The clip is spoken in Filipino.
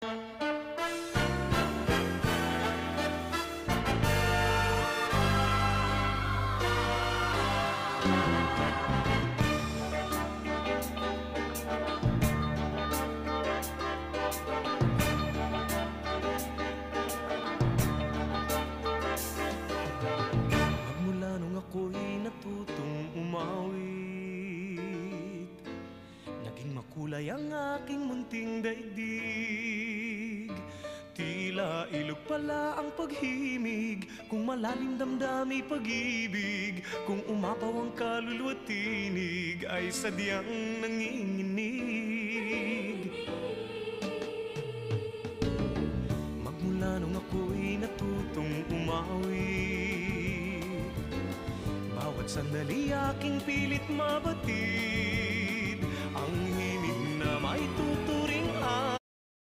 Magmula nung ako'y natutong umawit, naging makulay ang aking munting daigdig. Tila ilog pala ang paghimig, kung malalim damdami pag-ibig. Kung umapaw ang kaluluwa tinig, ay sadyang nanginginig. Magmula nung ako'y natutong umawit, bawat sandali aking pilit mabatid.